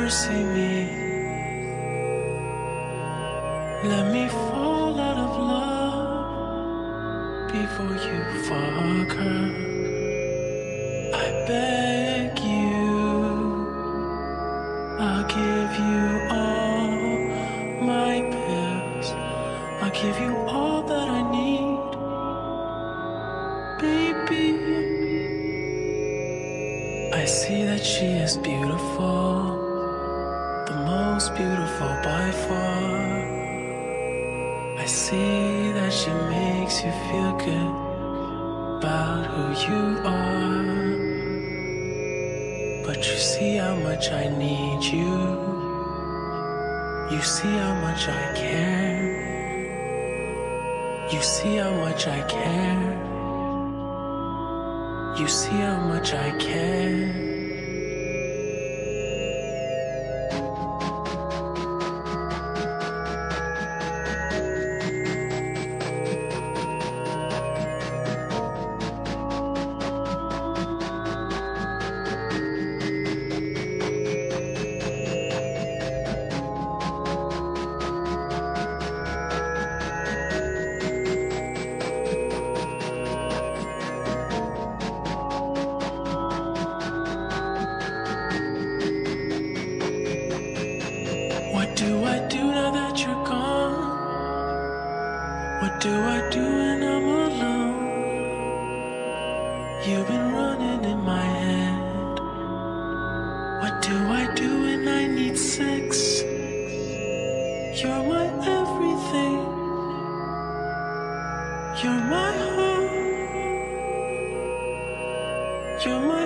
mercy me. Let me fall out of love before you fuck her. I beg you, I'll give you all my pills. I'll give you all that I need, baby. I see that she is beautiful, the most beautiful by far. I see that she makes you feel good about who you are. But you see how much I need you. You see how much I care. You see how much I care. You see how much I care. What do I do now that you're gone? What do I do when I'm alone? You've been running in my head. What do I do when I need sex? You're my everything. You're my heart. You're my